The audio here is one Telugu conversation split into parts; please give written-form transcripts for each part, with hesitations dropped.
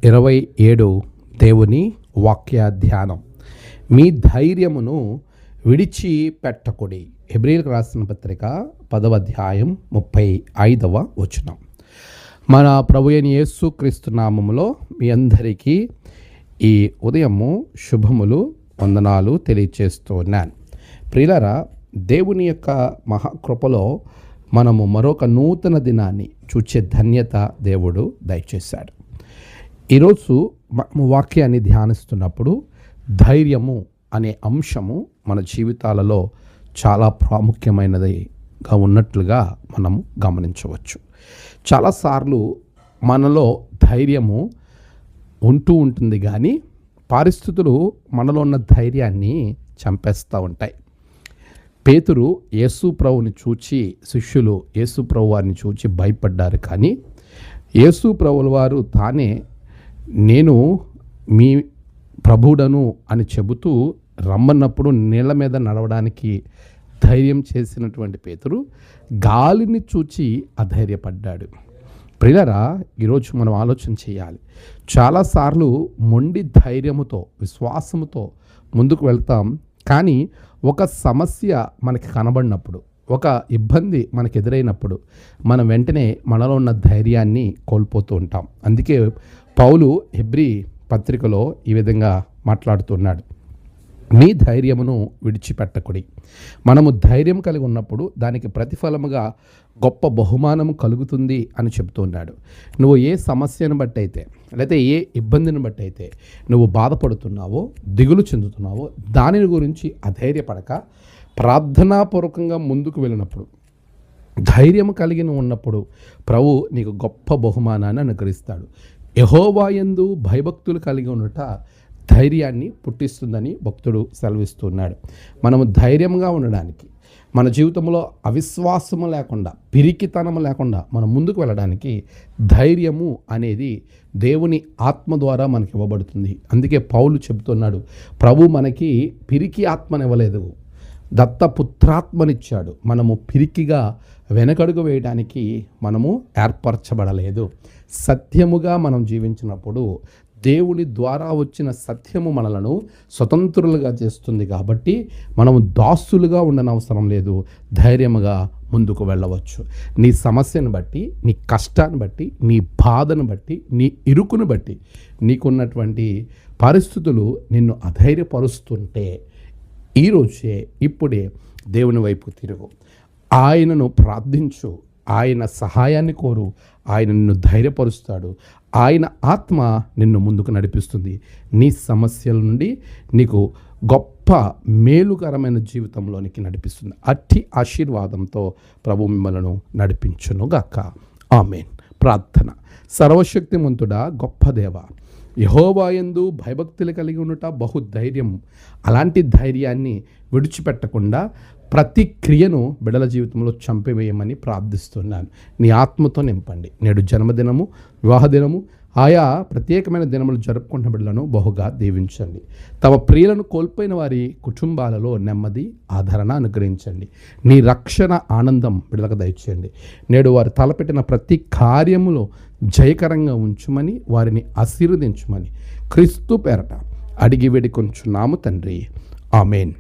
27 దేవుని వాక్య ధ్యానం. మీ ధైర్యమును విడిచిపెట్టకుడి. హెబ్రీయులకు రాసిన పత్రిక 10వ అధ్యాయం 35వ వచనం. మన ప్రభు అయిన యేసుక్రీస్తు నామములో మీ అందరికీ ఈ ఉదయము శుభములు వందనాలు తెలియచేస్తున్నాను. ప్రియులారా, దేవుని యొక్క మహాకృపలో మనము మరొక నూతన దినాన్ని చూచే ధన్యత దేవుడు దయచేశాడు. ఈరోజు మనము వాక్యాన్ని ధ్యానిస్తున్నప్పుడు ధైర్యము అనే అంశము మన జీవితాలలో చాలా ప్రాముఖ్యమైనదిగా ఉన్నట్లుగా మనము గమనించవచ్చు. చాలాసార్లు మనలో ధైర్యము ఉంటూ ఉంటుంది, కానీ పరిస్థితులు మనలో ఉన్న ధైర్యాన్ని చంపేస్తూ ఉంటాయి. పేతురు యేసు ప్రభువుని చూచి, శిష్యులు యేసు ప్రభు వారిని చూచి భయపడ్డారు, కానీ యేసు ప్రభువుల వారు తానే నేను మీ ప్రభువుడను అని చెబుతూ రమ్మన్నప్పుడు నీళ్ళ మీద నడవడానికి ధైర్యం చేసినటువంటి పేతురు గాలిని చూచి అధైర్యపడ్డాడు. ప్రియులారా, ఈరోజు మనం ఆలోచన చేయాలి. చాలాసార్లు మొండి ధైర్యముతో, విశ్వాసముతో ముందుకు వెళ్తాం, కానీ ఒక సమస్య మనకి కనబడినప్పుడు, ఒక ఇబ్బంది మనకు ఎదురైనప్పుడు మనం వెంటనే మనలో ఉన్న ధైర్యాన్ని కోల్పోతూ ఉంటాం. అందుకే పౌలు హెబ్రీ పత్రికలో ఈ విధంగా మాట్లాడుతున్నాడు, మీ ధైర్యమును విడిచిపెట్టకుడి. మనము ధైర్యం కలిగి ఉన్నప్పుడు దానికి ప్రతిఫలముగా గొప్ప బహుమానం కలుగుతుంది అని చెబుతున్నాడు. నువ్వు ఏ సమస్యను బట్టి అయితే, లేకపోతే ఏ ఇబ్బందిని బట్టి అయితే నువ్వు బాధపడుతున్నావో, దిగులు చెందుతున్నావో, దానిని గురించి అధైర్యపడక ప్రార్థనాపూర్వకంగా ముందుకు వెళ్ళినప్పుడు, ధైర్యం కలిగి ఉన్నప్పుడు ప్రభు నీకు గొప్ప బహుమానాన్ని అనుగ్రహిస్తాడు. యెహోవా యందు భయభక్తులు కలిగి ఉన్నట ధైర్యాన్ని పుట్టిస్తుందని భక్తుడు సెలవిస్తున్నాడు. మనము ధైర్యంగా ఉండడానికి, మన జీవితంలో అవిశ్వాసము లేకుండా, పిరికితనము లేకుండా మనం ముందుకు వెళ్ళడానికి ధైర్యము అనేది దేవుని ఆత్మ ద్వారా మనకి ఇవ్వబడుతుంది. అందుకే పౌలు చెబుతున్నాడు, ప్రభు మనకి పిరికి ఆత్మనివ్వలేదు, దత్తపుత్రాత్మనిచ్చాడు. మనము పిరికిగా వెనకడుగు వేయడానికి మనము ఏర్పరచబడలేదు. సత్యముగా మనం జీవించినప్పుడు దేవుని ద్వారా వచ్చిన సత్యము మనలను స్వతంత్రులుగా చేస్తుంది. కాబట్టి మనము దాసులుగా ఉండనవసరం లేదు, ధైర్యముగా ముందుకు వెళ్ళవచ్చు. నీ సమస్యను బట్టి, నీ కష్టాన్ని బట్టి, నీ బాధను బట్టి, నీ ఇరుకును బట్టి, నీకున్నటువంటి పరిస్థితులు నిన్ను అధైర్యపరుస్తుంటే ఈరోజే, ఇప్పుడే దేవుని వైపు తిరుగు, ఆయనను ప్రార్థించు, ఆయన సహాయాన్ని కోరు, ఆయన నిన్ను ధైర్యపరుస్తాడు. ఆయన ఆత్మ నిన్ను ముందుకు నడిపిస్తుంది. నీ సమస్యల నుండి నీకు గొప్ప మేలుకరమైన జీవితంలోనికి నడిపిస్తుంది. అట్టి ఆశీర్వాదంతో ప్రభు మిమ్మలను నడిపించునుగాక. ఆమేన్. ప్రార్థన. సర్వశక్తిమంతుడా, గొప్ప దేవ, యెహోవా యందు భయభక్తులు కలిగి ఉండుట బహుధైర్యం. అలాంటి ధైర్యాన్ని విడిచిపెట్టకుండా ప్రతి క్రియను బిడల జీవితంలో చంపివేయమని ప్రార్థిస్తున్నాను. నీ ఆత్మతో నింపండి. నేడు జన్మదినము, వివాహ దినము, ఆయా ప్రత్యేకమైన దినములు జరుపుకుంటున్న బిడ్డలను బహుగా దీవించండి. తమ ప్రియులను కోల్పోయిన వారి కుటుంబాలలో నెమ్మది, ఆదరణ అనుగ్రహించండి. నీ రక్షణ ఆనందం బిడ్డలకు దయచేయండి. నేడు వారు తలపెట్టిన ప్రతి కార్యములో జయకరంగా ఉంచుమని, వారిని ఆశీర్వదించుమని క్రీస్తు పేరట అడిగి వేడుకొంచున్నాము తండ్రి. ఆమేన్.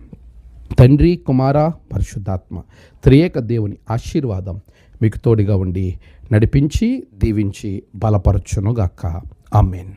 తండ్రి, కుమార, పరిశుద్ధాత్మ త్రియేక దేవుని ఆశీర్వాదం మీకు తోడుగా ఉండి నడిపించి, దీవించి, బలపరచునుగాక. ఆమేన్.